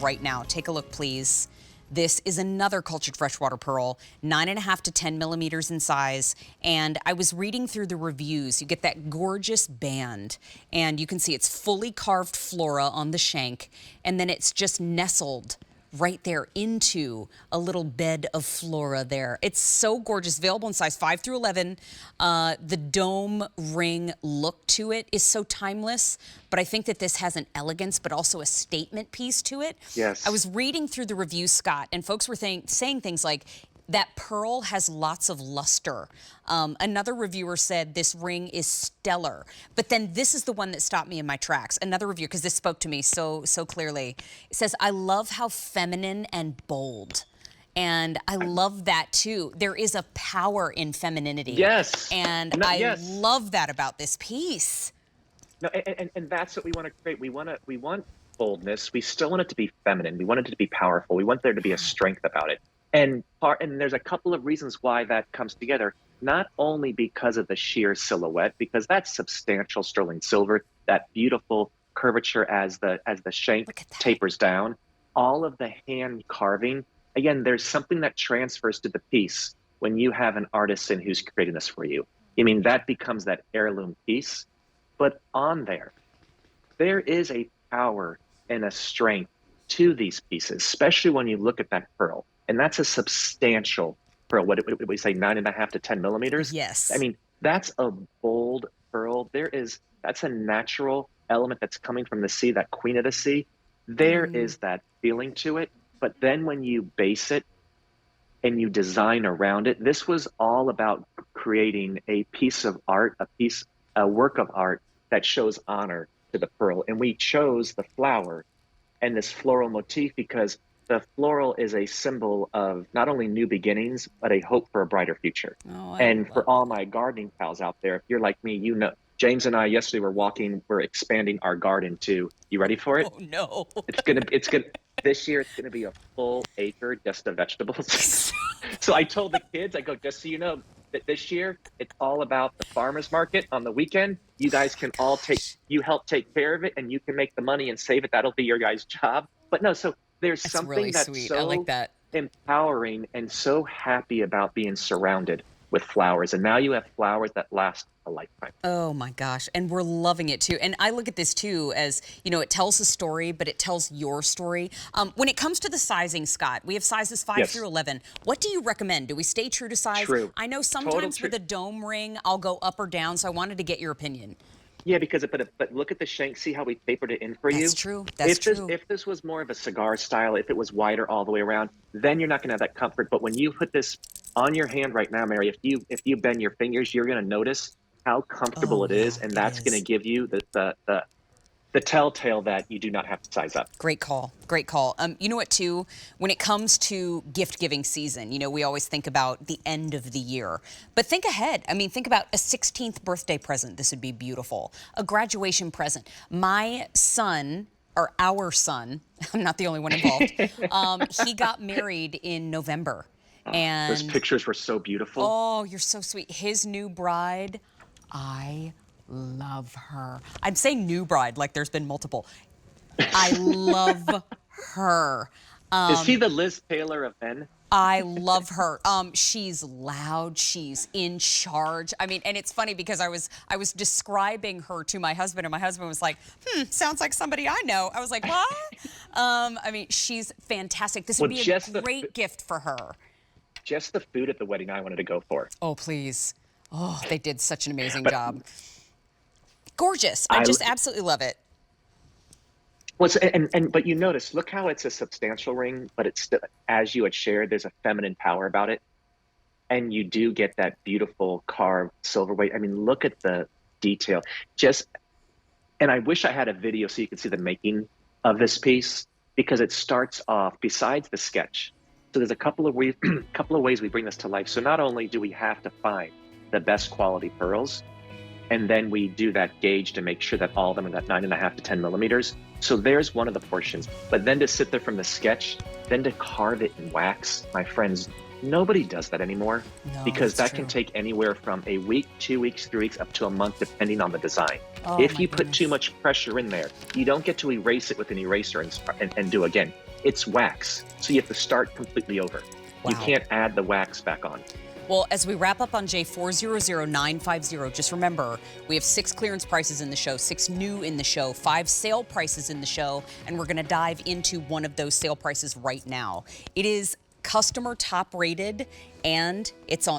right now. Take a look, please. This is another cultured freshwater pearl, 9.5 to 10 millimeters in size. And I was reading through the reviews. You get that gorgeous band, and you can see it's fully carved flora on the shank, and then it's just nestled right there into a little bed of flora there. It's so gorgeous. Available in size 5 through 11. The dome ring look to it is so timeless, but I think that this has an elegance, but also a statement piece to it. Yes. I was reading through the reviews, Scott, and folks were saying things like, that pearl has lots of luster. Another reviewer said this ring is stellar. But then this is the one that stopped me in my tracks. Another reviewer, because this spoke to me so clearly. It says, I love how feminine and bold. And I love that too. There is a power in femininity. Yes. And I love that about this piece. No, and that's what we want to create. We want boldness. We still want it to be feminine. We want it to be powerful. We want there to be a strength about it. And there's a couple of reasons why that comes together. Not only because of the sheer silhouette, because that's substantial sterling silver, that beautiful curvature as the shank tapers down, all of the hand carving. Again, there's something that transfers to the piece when you have an artisan who's creating this for you. I mean, that becomes that heirloom piece. But on there is a power and a strength to these pieces, especially when you look at that pearl. And that's a substantial pearl. What we say, 9.5 to 10 millimeters? Yes. I mean, that's a bold pearl. That's a natural element that's coming from the sea, that queen of the sea. There is that feeling to it. But then when you base it and you design around it, this was all about creating a piece of art, a work of art that shows honor to the pearl. And we chose the flower and this floral motif because the floral is a symbol of not only new beginnings, but a hope for a brighter future. And for all my gardening pals out there, if you're like me, you know, James and I yesterday we're expanding our garden to, you ready for it? Oh no. This year it's gonna be a full acre just of vegetables. So I told the kids, I go, just so you know, that this year it's all about the farmer's market on the weekend. You guys can all help take care of it, and you can make the money and save it. That'll be your guys' job. But no, so there's something really that's sweet. so I like that. empowering and so happy about being surrounded with flowers. And now you have flowers that last a lifetime. Oh my gosh. And we're loving it too. And I look at this too as, you know, it tells a story, but it tells your story. When it comes to the sizing, Scott, we have sizes 5 through 11. What do you recommend? Do we stay true to size? True. I know sometimes with a dome ring, I'll go up or down. So I wanted to get your opinion. Yeah, because but look at the shank. See how we tapered it in for you? That's true. That's true. If this was more of a cigar style, if it was wider all the way around, then you're not going to have that comfort. But when you put this on your hand right now, Mary, if you bend your fingers, you're going to notice how comfortable it is, and that's going to give you the telltale that you do not have to size up. Great call. Great call. You know what, too? When it comes to gift-giving season, you know, we always think about the end of the year. But think ahead. I mean, think about a 16th birthday present. This would be beautiful. A graduation present. My son, or our son, I'm not the only one involved, he got married in November. And those pictures were so beautiful. Oh, you're so sweet. His new bride, I love her. I'd say new bride, like there's been multiple. I love her. Is he the Liz Taylor of men? I love her. She's loud. She's in charge. I mean, and it's funny because I was describing her to my husband, and my husband was like, sounds like somebody I know. I was like, what? I mean, she's fantastic. This would be a great gift for her. Just the food at the wedding I wanted to go for. Oh, please. Oh, they did such an amazing job. Gorgeous. I just absolutely love it. Well, but you notice, look how it's a substantial ring, but it's still, as you had shared, there's a feminine power about it. And you do get that beautiful carved silver weight. I mean, look at the detail. And I wish I had a video so you could see the making of this piece, because it starts off, besides the sketch. So there's a couple of ways we bring this to life. So not only do we have to find the best quality pearls, and then we do that gauge to make sure that all of them are that 9.5 to 10 millimeters. So there's one of the portions. But then to sit there from the sketch, then to carve it in wax, my friends, nobody does that anymore, because that can take anywhere from a week, 2 weeks, 3 weeks, up to a month, depending on the design. If you put too much pressure in there, you don't get to erase it with an eraser and do again. it's wax. So you have to start completely over. You Wow. can't add the wax back on. Well, as we wrap up on J400950, just remember, we have 6 clearance prices in the show, 6 new in the show, 5 sale prices in the show, and we're going to dive into one of those sale prices right now. It is customer top rated, and it's on